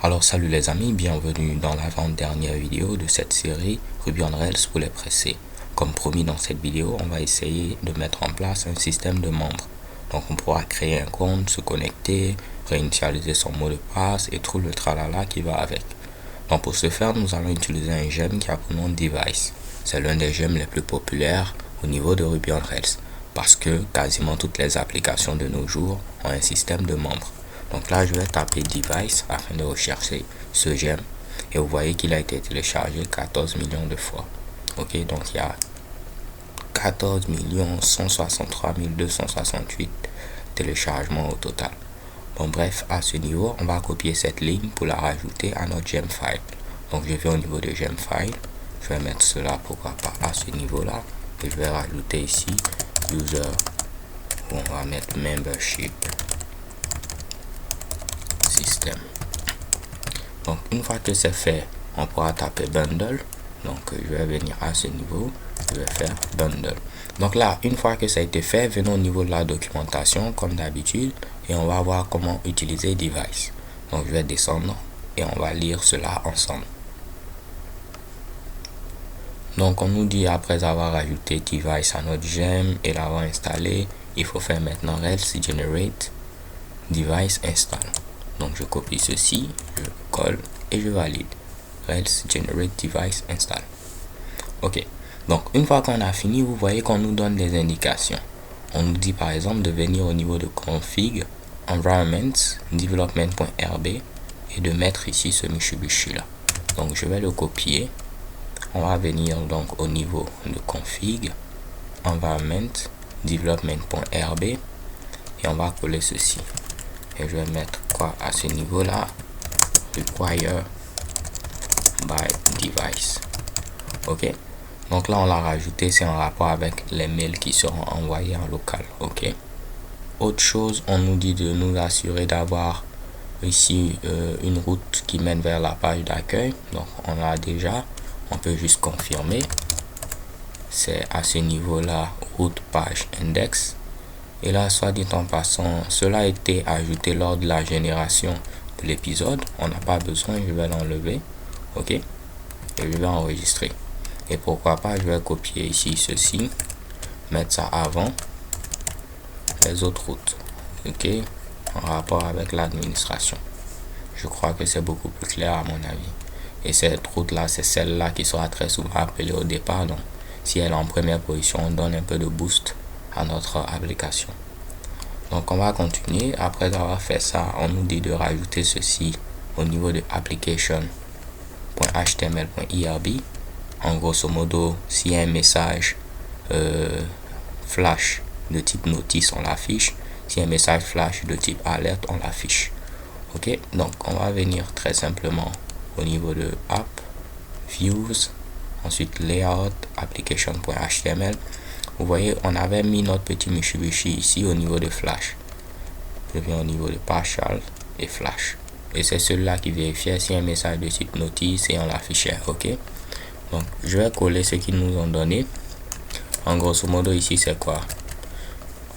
Alors salut les amis, bienvenue dans l'avant-dernière vidéo de cette série Ruby on Rails pour les pressés. Comme promis dans cette vidéo, on va essayer de mettre en place un système de membres. Donc on pourra créer un compte, se connecter, réinitialiser son mot de passe et tout le tralala qui va avec. Donc pour ce faire, nous allons utiliser un gemme qui a pour nom Device. C'est l'un des gemmes les plus populaires au niveau de Ruby on Rails parce que quasiment toutes les applications de nos jours ont un système de membres. Donc là, je vais taper Device afin de rechercher ce gemme. Et vous voyez qu'il a été téléchargé 14 millions de fois. Ok, donc il y a 14 163 268 téléchargements au total. Bon bref, à ce niveau, on va copier cette ligne pour la rajouter à notre gem file. Donc je vais au niveau de gem file. Je vais mettre cela, pourquoi pas, à ce niveau-là. Et je vais rajouter ici user. Où on va mettre membership. Système. Donc une fois que c'est fait, on pourra taper bundle. Donc je vais venir à ce niveau, je vais faire bundle. Donc là, une fois que ça a été fait, venons au niveau de la documentation comme d'habitude et on va voir comment utiliser Device. Donc je vais descendre et on va lire cela ensemble. Donc on nous dit, après avoir ajouté Device à notre gem et l'avoir installé, il faut faire maintenant Rails generate device install. Donc je copie ceci, je colle et je valide. Rails generate device install. Ok. Donc une fois qu'on a fini, vous voyez qu'on nous donne des indications. On nous dit par exemple de venir au niveau de config, environment, development.rb et de mettre ici ce Mitsubishi là. Donc je vais le copier. On va venir donc au niveau de config, environment, development.rb et on va coller ceci. Et je vais mettre quoi à ce niveau là, require by device. Ok, donc là on l'a rajouté, c'est en rapport avec les mails qui seront envoyés en local. Ok, autre chose, on nous dit de nous assurer d'avoir ici une route qui mène vers la page d'accueil. Donc on l'a déjà, on peut juste confirmer. C'est à ce niveau là, route page index. Et là, soit dit en passant, cela a été ajouté lors de la génération de l'épisode. On n'a pas besoin, je vais l'enlever. Ok. Et je vais enregistrer. Et pourquoi pas, je vais copier ici ceci. Mettre ça avant les autres routes. Ok. En rapport avec l'administration. Je crois que c'est beaucoup plus clair à mon avis. Et cette route-là, c'est celle-là qui sera très souvent appelée au départ. Donc, si elle est en première position, on donne un peu de boost à notre application. Donc on va continuer. Après avoir fait ça, on nous dit de rajouter ceci au niveau de application.html.irb. En grosso modo, s'il y a un message flash de type notice, on l'affiche. S'il y a un message flash de type alerte, on l'affiche. Ok, donc on va venir très simplement au niveau de app, views, ensuite layout, application.html. Vous voyez, on avait mis notre petit Mitsubishi ici au niveau de flash. Je viens au niveau de partial et flash. Et c'est celui-là qui vérifiait si un message de type notice et on l'affichait. Ok. Donc, je vais coller ce qu'ils nous ont donné. En grosso modo, ici, c'est quoi?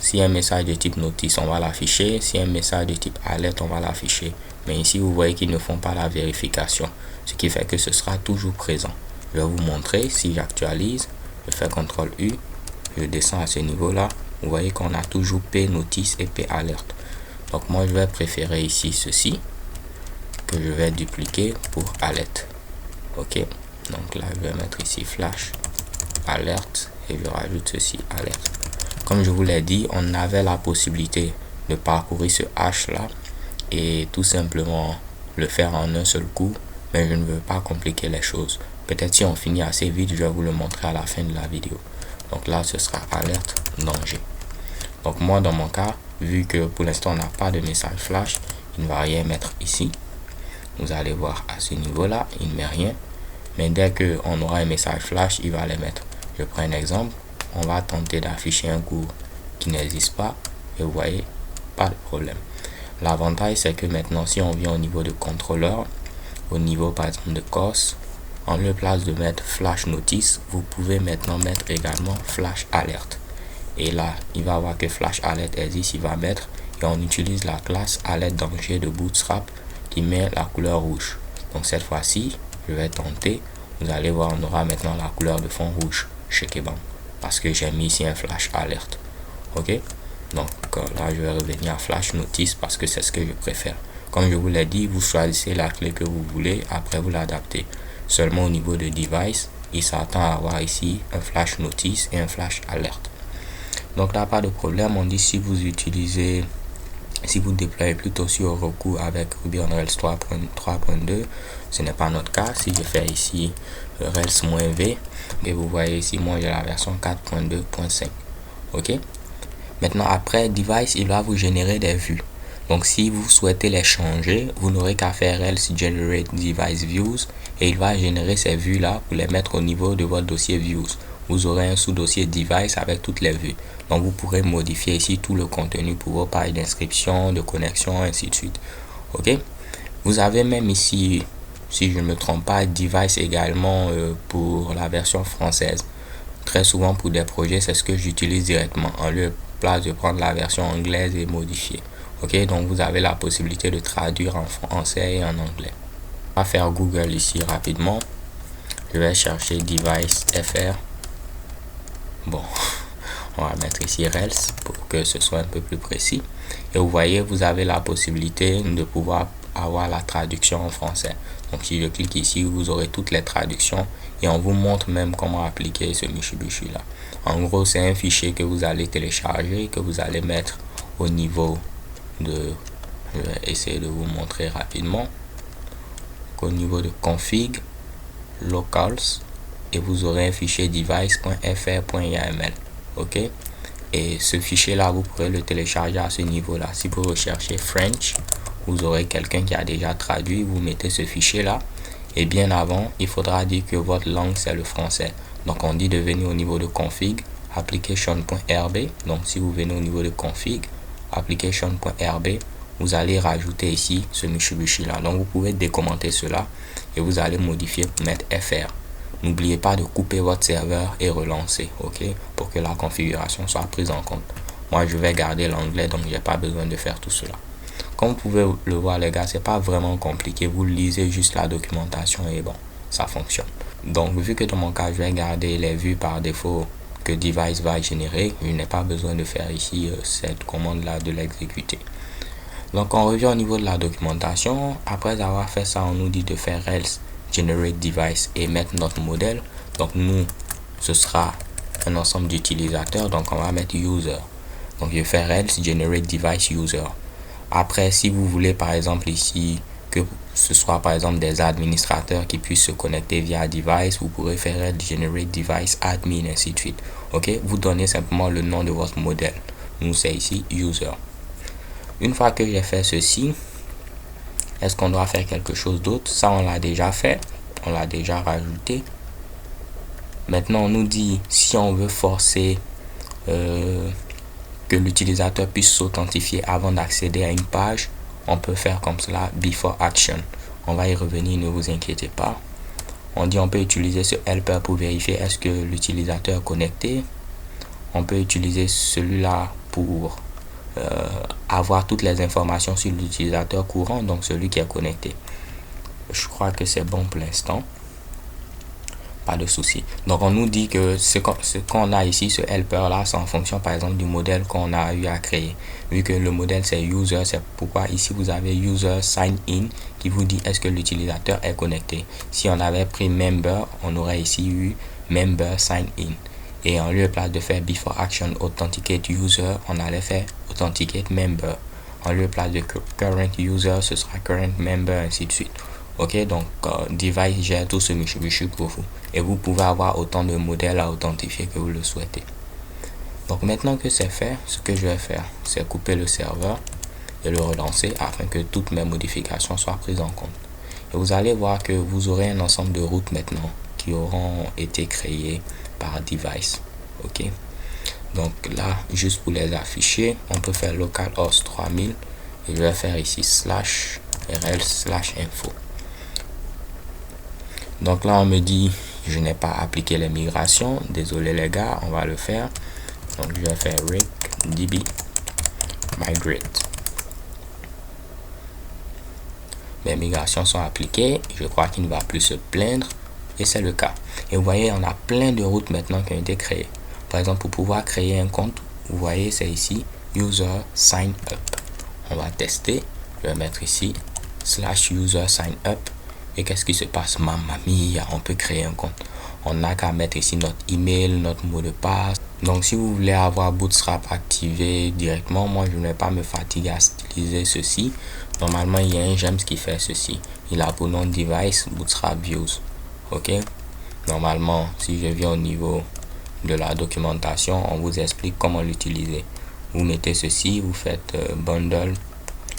Si un message de type notice, on va l'afficher. Si un message de type alerte, on va l'afficher. Mais ici, vous voyez qu'ils ne font pas la vérification. Ce qui fait que ce sera toujours présent. Je vais vous montrer si j'actualise. Je fais CTRL U. Je descends à ce niveau là, vous voyez qu'on a toujours P notice et P alerte. Donc moi je vais préférer ici ceci que je vais dupliquer pour alerte. Ok, donc là je vais mettre ici flash alerte et je rajoute ceci alerte. Comme je vous l'ai dit, on avait la possibilité de parcourir ce H là et tout simplement le faire en un seul coup, mais je ne veux pas compliquer les choses. Peut-être si on finit assez vite, je vais vous le montrer à la fin de la vidéo. Donc là, ce sera alerte danger. Donc moi, dans mon cas, vu que pour l'instant, on n'a pas de message flash, il ne va rien mettre ici. Vous allez voir à ce niveau-là, il ne met rien. Mais dès qu'on aura un message flash, il va les mettre. Je prends un exemple. On va tenter d'afficher un cours qui n'existe pas. Et vous voyez, pas de problème. L'avantage, c'est que maintenant, si on vient au niveau de contrôleur, au niveau par exemple de course, en lieu place de mettre flash notice, vous pouvez maintenant mettre également flash alert. Et là, il va voir que flash alert existe, il va mettre et on utilise la classe alert danger de Bootstrap qui met la couleur rouge. Donc cette fois-ci, je vais tenter. Vous allez voir, on aura maintenant la couleur de fond rouge chez Keybang parce que j'ai mis ici un flash alerte. Ok, donc là je vais revenir à flash notice parce que c'est ce que je préfère. Comme je vous l'ai dit, vous choisissez la clé que vous voulez, après vous l'adaptez. Seulement au niveau de device, il s'attend à avoir ici un flash notice et un flash alerte. Donc là, pas de problème. On dit si vous déployez plutôt sur Roku avec Ruby on Rails 3.2, ce n'est pas notre cas. Si je fais ici Rails-V, et vous voyez ici, moi j'ai la version 4.2.5. ok, maintenant après device, il va vous générer des vues. Donc si vous souhaitez les changer, vous n'aurez qu'à faire else generate device views et il va générer ces vues là pour les mettre au niveau de votre dossier views. Vous aurez un sous-dossier device avec toutes les vues. Donc vous pourrez modifier ici tout le contenu pour vos pages d'inscription, de connexion, ainsi de suite. Ok, vous avez même ici, si je ne me trompe pas, device également pour la version française. Très souvent pour des projets, c'est ce que j'utilise directement en lieu de prendre la version anglaise et modifier. Ok, donc vous avez la possibilité de traduire en français et en anglais. On va faire Google ici rapidement. Je vais chercher device FR. Bon, on va mettre ici Rails pour que ce soit un peu plus précis. Et vous voyez, vous avez la possibilité de pouvoir avoir la traduction en français. Donc si je clique ici, vous aurez toutes les traductions et on vous montre même comment appliquer ce Mitsubishi là. En gros, c'est un fichier que vous allez télécharger, que vous allez mettre au niveau de, je vais essayer de vous montrer rapidement, au niveau de config locals et vous aurez un fichier device.fr.yaml. ok, et ce fichier là vous pourrez le télécharger à ce niveau là. Si vous recherchez French, vous aurez quelqu'un qui a déjà traduit, vous mettez ce fichier là et bien avant il faudra dire que votre langue c'est le français. Donc on dit de venir au niveau de config application.rb. donc si vous venez au niveau de config application.rb, vous allez rajouter ici ce Mitsubishi là. Donc vous pouvez décommenter cela et vous allez modifier pour mettre FR. N'oubliez pas de couper votre serveur et relancer, ok, pour que la configuration soit prise en compte. Moi je vais garder l'anglais, donc j'ai pas besoin de faire tout cela. Comme vous pouvez le voir les gars, c'est pas vraiment compliqué, vous lisez juste la documentation et bon, ça fonctionne. Donc vu que dans mon cas je vais garder les vues par défaut que device va générer, je n'ai pas besoin de faire ici cette commande là, de l'exécuter. Donc on revient au niveau de la documentation. Après avoir fait ça, on nous dit de faire else generate device et mettre notre modèle. Donc nous, ce sera un ensemble d'utilisateurs, donc on va mettre user. Donc je vais faire else generate device user. Après, si vous voulez par exemple ici que ce soit par exemple des administrateurs qui puissent se connecter via device, vous pourrez faire else generate device admin, ainsi de suite. Ok, vous donnez simplement le nom de votre modèle. Nous c'est ici user. Une fois que j'ai fait ceci, est-ce qu'on doit faire quelque chose d'autre? Ça on l'a déjà fait, on l'a déjà rajouté. Maintenant on nous dit si on veut forcer que l'utilisateur puisse s'authentifier avant d'accéder à une page, on peut faire comme cela, before action. On va y revenir, ne vous inquiétez pas. On dit on peut utiliser ce helper pour vérifier est-ce que l'utilisateur est connecté. On peut utiliser celui-là pour avoir toutes les informations sur l'utilisateur courant, donc celui qui est connecté. Je crois que c'est bon pour l'instant, pas de souci. Donc on nous dit que ce qu'on a ici, ce helper là, c'est en fonction par exemple du modèle qu'on a eu à créer. Vu que le modèle c'est user, c'est pourquoi ici vous avez user sign in qui vous dit est-ce que l'utilisateur est connecté. Si on avait pris member, on aurait ici eu member sign in. Et en lieu de place de faire before action authenticate user, on allait faire authenticate member. En lieu de place de current user, ce sera current member, ainsi de suite. Ok, donc device gère tout ce Mitsubishi pour vous. Et vous pouvez avoir autant de modèles à authentifier que vous le souhaitez. Donc maintenant que c'est fait, ce que je vais faire, c'est couper le serveur et le relancer afin que toutes mes modifications soient prises en compte. Et vous allez voir que vous aurez un ensemble de routes maintenant qui auront été créées par device. Ok, donc là juste pour les afficher, on peut faire localhost 3000 et je vais faire ici /rel/info. donc là on me dit je n'ai pas appliqué les migrations, désolé les gars, on va le faire. Donc je vais faire rake db migrate. mes migrations sont appliquées. Je crois qu'il ne va plus se plaindre. Et c'est le cas. Et vous voyez, on a plein de routes maintenant qui ont été créées. Par exemple, pour pouvoir créer un compte, vous voyez, c'est ici, User Sign Up. On va tester. Je vais mettre ici, /user sign up. Et qu'est-ce qui se passe? Mamma mia, on peut créer un compte. On n'a qu'à mettre ici notre email, notre mot de passe. Donc, si vous voulez avoir Bootstrap activé directement, moi, je ne vais pas me fatiguer à utiliser ceci. Normalement, il y a un Gems qui fait ceci. Il a pour nom Device Bootstrap Views. Ok, normalement, si je viens au niveau de la documentation, on vous explique comment l'utiliser. Vous mettez ceci, vous faites bundle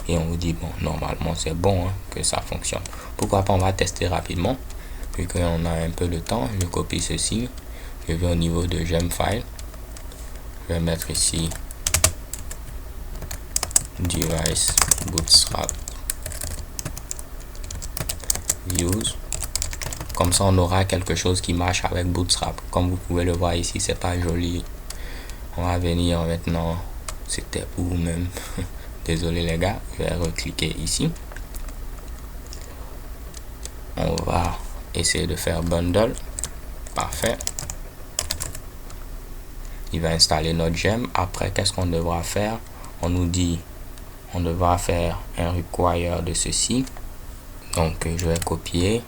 et on vous dit bon, normalement c'est bon, hein, que ça fonctionne. Pourquoi pas, on va tester rapidement vu qu'on a un peu de temps. Je copie ceci, je vais au niveau de Gemfile, je vais mettre ici Device Bootstrap Views. Comme ça, on aura quelque chose qui marche avec Bootstrap. Comme vous pouvez le voir ici, c'est pas joli. On va venir maintenant. C'était où même? Désolé les gars. Je vais recliquer ici. On va essayer de faire bundle. Parfait. Il va installer notre gem. Après, qu'est-ce qu'on devra faire? On nous dit, on devra faire un require de ceci. Donc, je vais copier.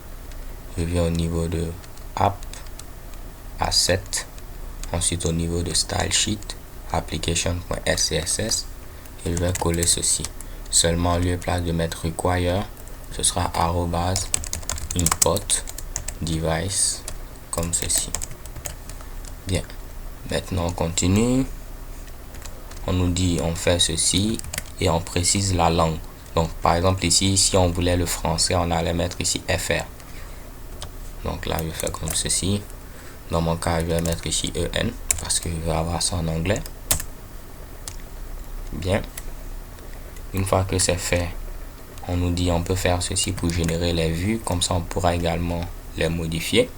Je viens au niveau de App, Asset, ensuite au niveau de Style Sheet, Application.scss, et je vais coller ceci. Seulement, au lieu de place de mettre require, ce sera @import device, comme ceci. Bien. Maintenant, on continue. On nous dit, on fait ceci, et on précise la langue. Donc, par exemple, ici, si on voulait le français, on allait mettre ici FR. Donc là, je fais comme ceci. Dans mon cas, je vais mettre ici EN parce que je vais avoir ça en anglais. Bien. Une fois que c'est fait, on nous dit on peut faire ceci pour générer les vues. Comme ça, on pourra également les modifier.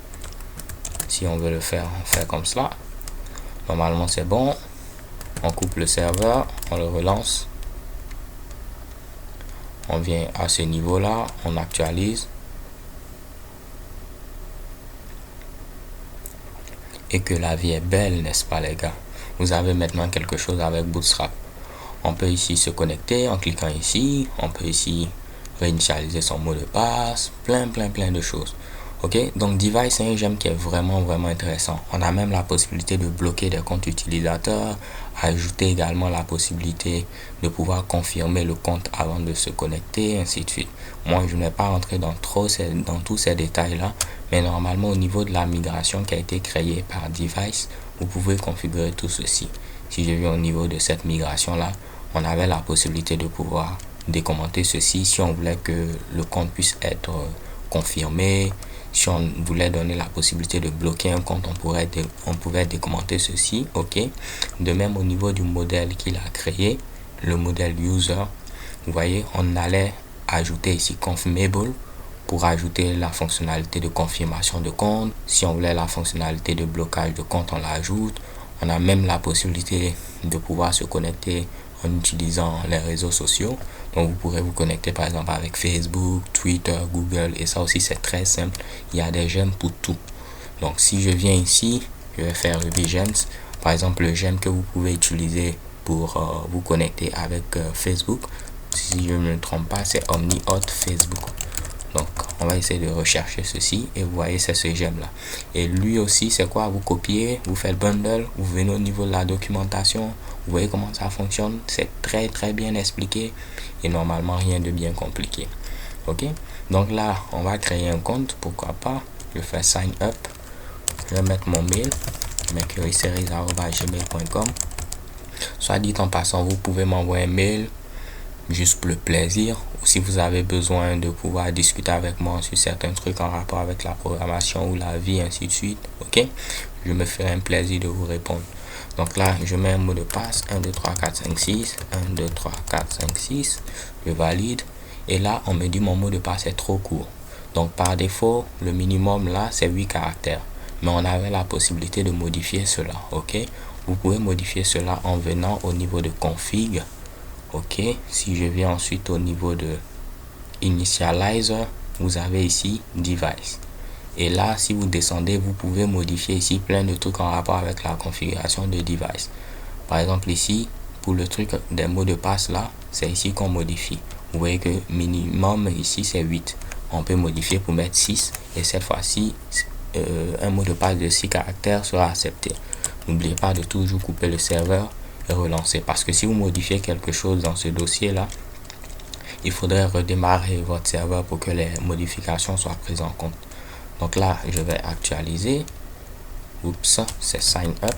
Si on veut le faire, on fait comme cela. Normalement, c'est bon. On coupe le serveur, on le relance. On vient à ce niveau-là, on actualise. Et que la vie est belle, n'est-ce pas les gars? Vous avez maintenant quelque chose avec Bootstrap. On peut ici se connecter en cliquant ici. On peut ici réinitialiser son mot de passe. Plein de choses. Ok, donc Device, c'est un gem qui est vraiment intéressant. On a même la possibilité de bloquer des comptes utilisateurs, ajouter également la possibilité de pouvoir confirmer le compte avant de se connecter, ainsi de suite. Moi, je ne vais pas rentrer dans tous ces détails-là, mais normalement, au niveau de la migration qui a été créée par Device, vous pouvez configurer tout ceci. Si je viens au niveau de cette migration-là, on avait la possibilité de pouvoir décommenter ceci si on voulait que le compte puisse être confirmé. Si on voulait donner la possibilité de bloquer un compte, on pouvait décommenter ceci. Ok. De même, au niveau du modèle qu'il a créé, le modèle user, vous voyez, on allait ajouter ici confirmable pour ajouter la fonctionnalité de confirmation de compte. Si on voulait la fonctionnalité de blocage de compte, on l'ajoute. On a même la possibilité de pouvoir se connecter en utilisant les réseaux sociaux. Donc vous pourrez vous connecter par exemple avec Facebook, Twitter, Google, et ça aussi c'est très simple. Il y a des gemmes pour tout. Donc si je viens ici, je vais faire Revisions. Par exemple, le gemme que vous pouvez utiliser pour vous connecter avec Facebook, si je ne me trompe pas, c'est OmniHot Facebook. Donc on va essayer de rechercher ceci et vous voyez, c'est ce gemme là. Et lui aussi, c'est quoi? Vous copiez, vous faites bundle, vous venez au niveau de la documentation, vous voyez comment ça fonctionne. C'est très bien expliqué et normalement rien de bien compliqué. Ok, donc là on va créer un compte, pourquoi pas. Je fais sign up, je vais mettre mon mail, mercuryseries@gmail.com. Soit dit en passant, vous pouvez m'envoyer un mail juste pour le plaisir, ou si vous avez besoin de pouvoir discuter avec moi sur certains trucs en rapport avec la programmation ou la vie, ainsi de suite. Ok, je me ferai un plaisir de vous répondre. Donc là, je mets un mot de passe 1 2 3 4 5 6 1 2 3 4 5 6, je valide, et là on me dit mon mot de passe est trop court. Donc par défaut, le minimum là c'est 8 caractères, mais on avait la possibilité de modifier cela. Ok, vous pouvez modifier cela en venant au niveau de config. Ok, si je viens ensuite au niveau de initializer, vous avez ici device. Et là, si vous descendez, vous pouvez modifier ici plein de trucs en rapport avec la configuration de device. Par exemple ici, pour le truc des mots de passe là, c'est ici qu'on modifie. Vous voyez que minimum ici c'est 8. On peut modifier pour mettre 6. Et cette fois-ci, un mot de passe de 6 caractères sera accepté. N'oubliez pas de toujours couper le serveur et relancer. Parce que si vous modifiez quelque chose dans ce dossier là, il faudrait redémarrer votre serveur pour que les modifications soient prises en compte. Donc là, je vais actualiser. Oups, c'est sign up.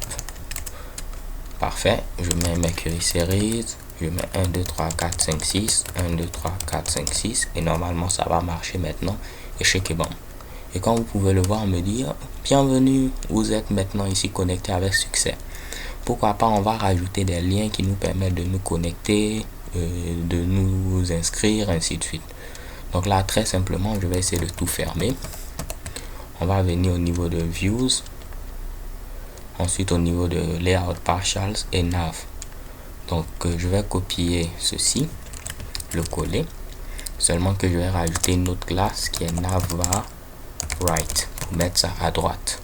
Parfait. Je mets Mercury Series. Je mets 1, 2, 3, 4, 5, 6. 1, 2, 3, 4, 5, 6. Et normalement, ça va marcher maintenant. Et check bon. Et comme vous pouvez le voir, me dire bienvenue, vous êtes maintenant ici connecté avec succès. Pourquoi pas, on va rajouter des liens qui nous permettent de nous connecter, de nous inscrire, ainsi de suite. Donc là, très simplement, je vais essayer de tout fermer. On va venir au niveau de Views. Ensuite, au niveau de Layout Partials et Nav. Donc, je vais copier ceci, le coller. Seulement que je vais rajouter une autre classe qui est Navbar Right pour mettre ça à droite.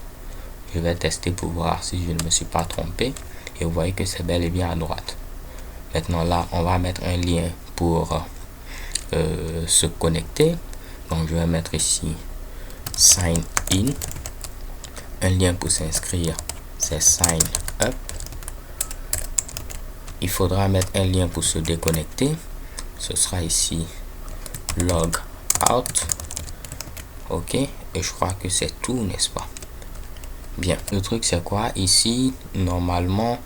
Je vais tester pour voir si je ne me suis pas trompé. Et vous voyez que c'est bel et bien à droite. Maintenant là, on va mettre un lien pour se connecter. Donc je vais mettre ici sign in. Un lien pour s'inscrire, c'est sign up. Il faudra mettre un lien pour se déconnecter. Ce sera ici log out. Ok, et je crois que c'est tout, n'est-ce pas? Bien, le truc c'est quoi? Ici, normalement,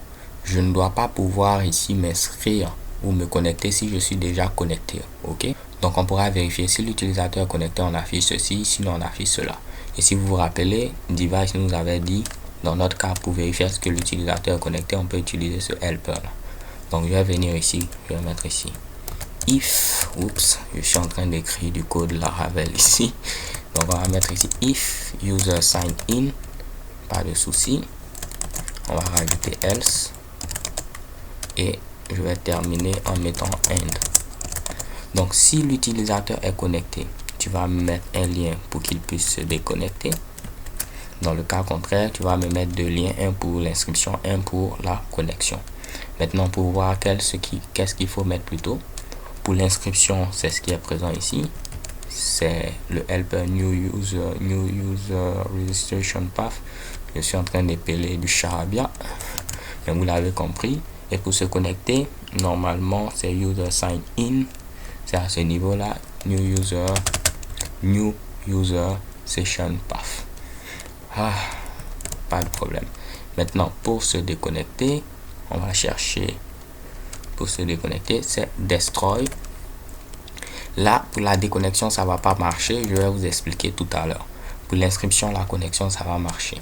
je ne dois pas pouvoir ici m'inscrire ou me connecter si je suis déjà connecté. Ok, donc on pourra vérifier si l'utilisateur est connecté, on affiche ceci, sinon on affiche cela. Et si vous vous rappelez, device nous avait dit, dans notre cas, pour vérifier ce que l'utilisateur est connecté, on peut utiliser ce helper là. Donc je vais venir ici, je vais mettre ici if, oups, je suis en train d'écrire du code Laravel ici. Donc on va mettre ici if user sign in, pas de souci. On va rajouter else et je vais terminer en mettant end. Donc si l'utilisateur est connecté, tu vas me mettre un lien pour qu'il puisse se déconnecter. Dans le cas contraire, tu vas me mettre deux liens, un pour l'inscription, un pour la connexion. Maintenant, pour voir qu'est-ce qu'il faut mettre plutôt. Pour l'inscription, c'est ce qui est présent ici. C'est le helper new user registration path. Je suis en train d'épeler du charabia, mais vous l'avez compris. Et pour se connecter, normalement, c'est user sign in. C'est à ce niveau-là, new user session path. Ah, pas de problème. Maintenant, pour se déconnecter, on va chercher, pour se déconnecter, c'est destroy. Là, pour la déconnexion, ça va pas marcher. Je vais vous expliquer tout à l'heure. Pour l'inscription, la connexion, ça va marcher.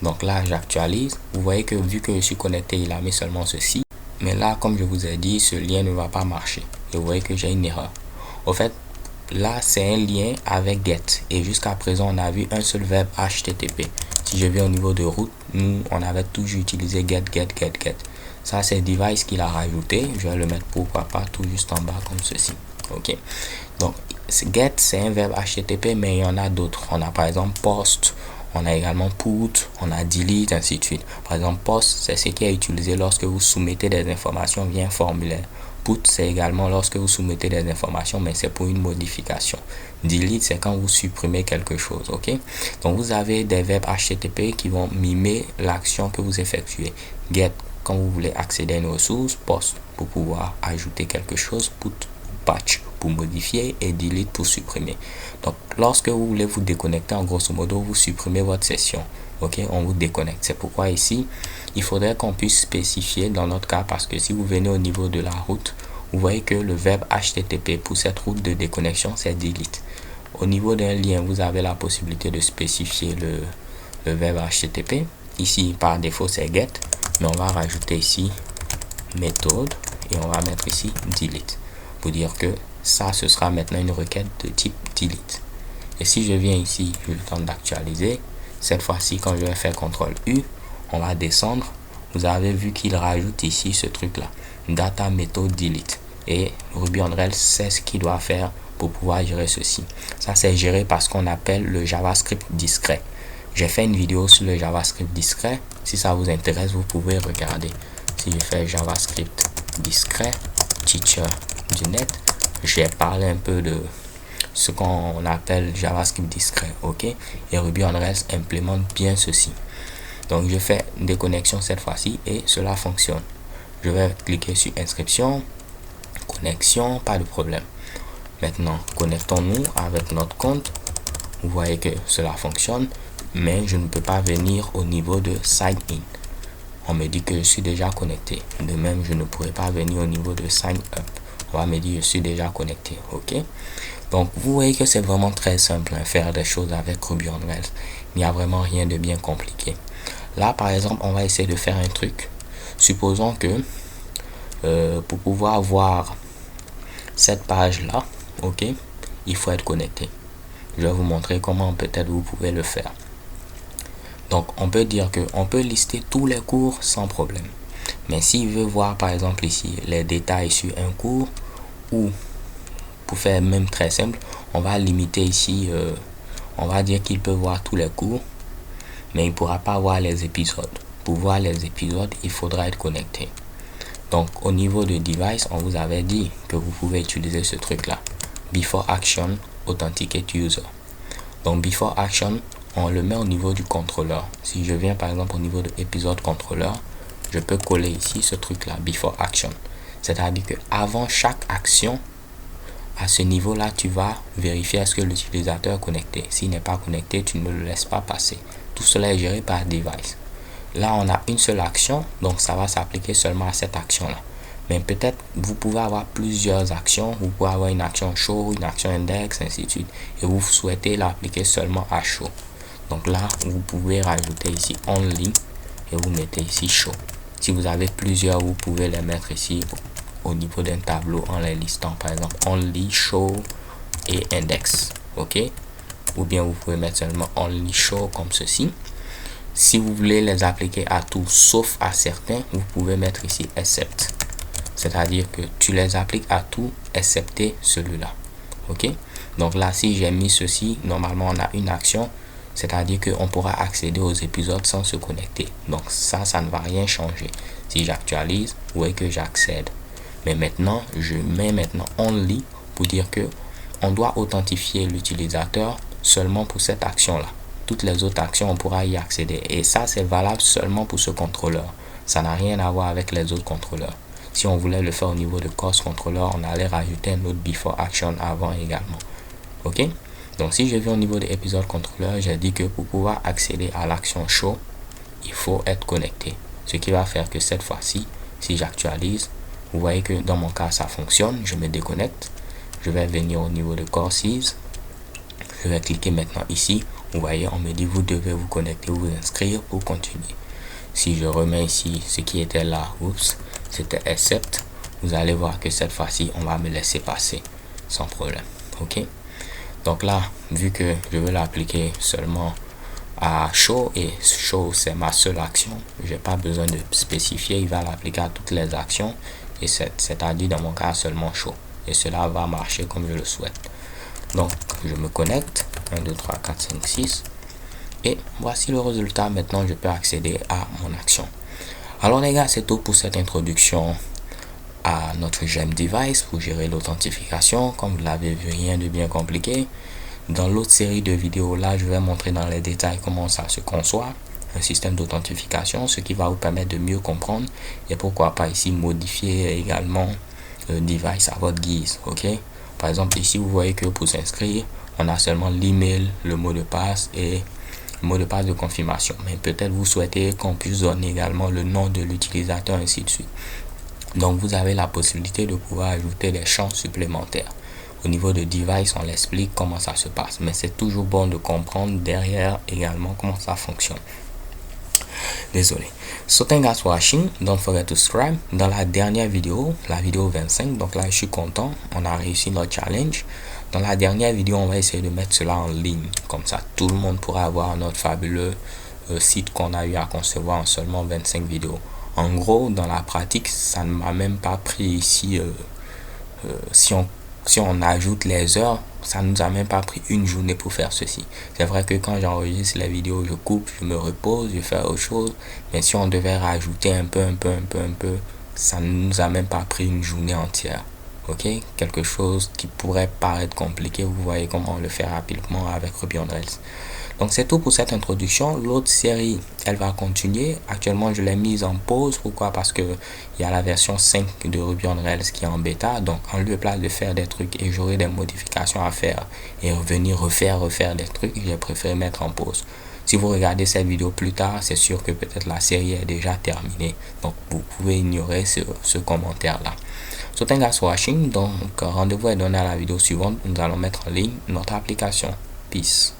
Donc là, j'actualise. Vous voyez que vu que je suis connecté, il a mis seulement ceci. Mais là, comme je vous ai dit, ce lien ne va pas marcher. Et vous voyez que j'ai une erreur. Au fait, là, c'est un lien avec get. Et jusqu'à présent, on a vu un seul verbe HTTP. Si je viens au niveau de route, nous, on avait toujours utilisé get. Ça, c'est device qu'il a rajouté. Je vais le mettre, pourquoi pas, tout juste en bas comme ceci. Ok. Donc, get, c'est un verbe HTTP, mais il y en a d'autres. On a par exemple post, on a également put, on a delete, ainsi de suite. Par exemple, post, c'est ce qui est utilisé lorsque vous soumettez des informations via un formulaire. Put, c'est également lorsque vous soumettez des informations, mais c'est pour une modification. Delete, c'est quand vous supprimez quelque chose. Ok. Donc, vous avez des verbes HTTP qui vont mimer l'action que vous effectuez. Get, quand vous voulez accéder à une ressource. Post, pour pouvoir ajouter quelque chose. Put, patch pour modifier, et delete pour supprimer. Donc lorsque vous voulez vous déconnecter, en grosso modo, vous supprimez votre session. Ok, on vous déconnecte. C'est pourquoi ici il faudrait qu'on puisse spécifier dans notre cas, parce que si vous venez au niveau de la route, vous voyez que le verbe HTTP pour cette route de déconnexion, c'est delete. Au niveau d'un lien, vous avez la possibilité de spécifier le verbe HTTP. Ici par défaut c'est get, mais on va rajouter ici méthode et on va mettre ici delete pour dire que ça, ce sera maintenant une requête de type delete. Et si je viens ici, je tente d'actualiser. Cette fois-ci, quand je vais faire CTRL U, on va descendre. Vous avez vu qu'il rajoute ici ce truc là, data method delete. Et Ruby on Rails sait ce qu'il doit faire pour pouvoir gérer ceci. Ça, c'est géré par ce qu'on appelle le JavaScript discret. J'ai fait une vidéo sur le JavaScript discret. Si ça vous intéresse, vous pouvez regarder. Si je fais JavaScript discret, teacher du net, j'ai parlé un peu de ce qu'on appelle JavaScript discret, ok? Et Ruby on Rails implémente bien ceci. Donc je fais des connexions cette fois-ci et cela fonctionne. Je vais cliquer sur inscription, connexion, pas de problème. Maintenant, connectons-nous avec notre compte. Vous voyez que cela fonctionne, mais je ne peux pas venir au niveau de sign in. On me dit que je suis déjà connecté. De même, je ne pourrais pas venir au niveau de sign up. On va me dire je suis déjà connecté, ok? Donc vous voyez que c'est vraiment très simple, hein, faire des choses avec Ruby on Rails. Il n'y a vraiment rien de bien compliqué. Là par exemple, on va essayer de faire un truc. Supposons que pour pouvoir voir cette page là, ok, il faut être connecté. Je vais vous montrer comment peut-être vous pouvez le faire. Donc on peut dire que on peut lister tous les cours sans problème. Mais s'il veut voir par exemple ici les détails sur un cours, ou pour faire même très simple, on va limiter ici, on va dire qu'il peut voir tous les cours, mais il ne pourra pas voir les épisodes. Pour voir les épisodes, il faudra être connecté. Donc au niveau de device, on vous avait dit que vous pouvez utiliser ce truc là, before action authenticate user. Donc before action, on le met au niveau du contrôleur. Si je viens par exemple au niveau de épisode contrôleur, je peux coller ici ce truc là, before action. C'est-à-dire que avant chaque action, à ce niveau là, tu vas vérifier est-ce que l'utilisateur est connecté. S'il n'est pas connecté, tu ne le laisses pas passer. Tout cela est géré par device. Là on a une seule action, donc ça va s'appliquer seulement à cette action là. Mais peut-être vous pouvez avoir plusieurs actions. Vous pouvez avoir une action show, une action index, ainsi de suite, et vous souhaitez l'appliquer seulement à show. Donc là vous pouvez rajouter ici only et vous mettez ici show. Si vous avez plusieurs, vous pouvez les mettre ici au niveau d'un tableau en les listant, par exemple only show et index, ok? Ou bien vous pouvez mettre seulement only show comme ceci. Si vous voulez les appliquer à tous sauf à certains, vous pouvez mettre ici except, c'est-à-dire que tu les appliques à tout excepté celui-là, ok? Donc là si j'ai mis ceci, normalement on a une action, c'est-à-dire qu'on pourra accéder aux épisodes sans se connecter. Donc ça ne va rien changer. Si j'actualise, vous voyez que j'accède. Mais maintenant, je mets maintenant only pour dire que on doit authentifier l'utilisateur seulement pour cette action-là. Toutes les autres actions, on pourra y accéder. Et ça, c'est valable seulement pour ce contrôleur. Ça n'a rien à voir avec les autres contrôleurs. Si on voulait le faire au niveau de course contrôleur, on allait rajouter un autre before action avant également. Ok? Donc si je viens au niveau de épisode contrôleur, j'ai dit que pour pouvoir accéder à l'action show, il faut être connecté. Ce qui va faire que cette fois-ci, si j'actualise, vous voyez que dans mon cas ça fonctionne. Je me déconnecte. Je vais venir au niveau de courses. Je vais cliquer maintenant ici. Vous voyez, on me dit vous devez vous connecter, vous inscrire pour continuer. Si je remets ici ce qui était là, oups, c'était accept. Vous allez voir que cette fois-ci, on va me laisser passer sans problème. Ok? Donc là, vu que je veux l'appliquer seulement à show, et show c'est ma seule action, j'ai pas besoin de spécifier, il va l'appliquer à toutes les actions, et c'est-à-dire dans mon cas seulement show, et cela va marcher comme je le souhaite. Donc je me connecte, 1 2 3 4 5 6, et voici le résultat. Maintenant je peux accéder à mon action. Alors les gars, c'est tout pour cette introduction à notre gem device pour gérer l'authentification. Comme vous l'avez vu, rien de bien compliqué. Dans l'autre série de vidéos là, je vais montrer dans les détails comment ça se conçoit, un système d'authentification, ce qui va vous permettre de mieux comprendre, et pourquoi pas ici modifier également le device à votre guise. Ok, par exemple ici vous voyez que pour s'inscrire on a seulement l'email, le mot de passe et le mot de passe de confirmation, mais peut-être vous souhaitez qu'on puisse donner également le nom de l'utilisateur, ainsi de suite. Donc vous avez la possibilité de pouvoir ajouter des champs supplémentaires. Au niveau de device, on l'explique comment ça se passe, mais c'est toujours bon de comprendre derrière également comment ça fonctionne. Désolé. So thank you guys for watching. Don't forget to subscribe. Dans la dernière vidéo, la vidéo 25, donc là je suis content, on a réussi notre challenge. Dans la dernière vidéo, on va essayer de mettre cela en ligne, comme ça tout le monde pourra avoir notre fabuleux site qu'on a eu à concevoir en seulement 25 vidéos. En gros, dans la pratique, ça ne m'a même pas pris ici, si on si on ajoute les heures, ça nous a même pas pris une journée pour faire ceci. C'est vrai que quand j'enregistre les vidéos, je coupe, je me repose, je fais autre chose. Mais si on devait rajouter un peu, ça ne nous a même pas pris une journée entière. Ok, quelque chose qui pourrait paraître compliqué, vous voyez comment on le fait rapidement avec Ruby on Rails. Donc c'est tout pour cette introduction. L'autre série, elle va continuer. Actuellement, je l'ai mise en pause. Pourquoi? Parce que il y a la version 5 de Ruby on Rails qui est en bêta. Donc en lieu de place de faire des trucs et j'aurai des modifications à faire et revenir refaire des trucs, j'ai préféré mettre en pause. Si vous regardez cette vidéo plus tard, c'est sûr que peut-être la série est déjà terminée. Donc vous pouvez ignorer ce commentaire-là. So thank you for watching. Donc rendez-vous est donné à la vidéo suivante. Nous allons mettre en ligne notre application. Peace.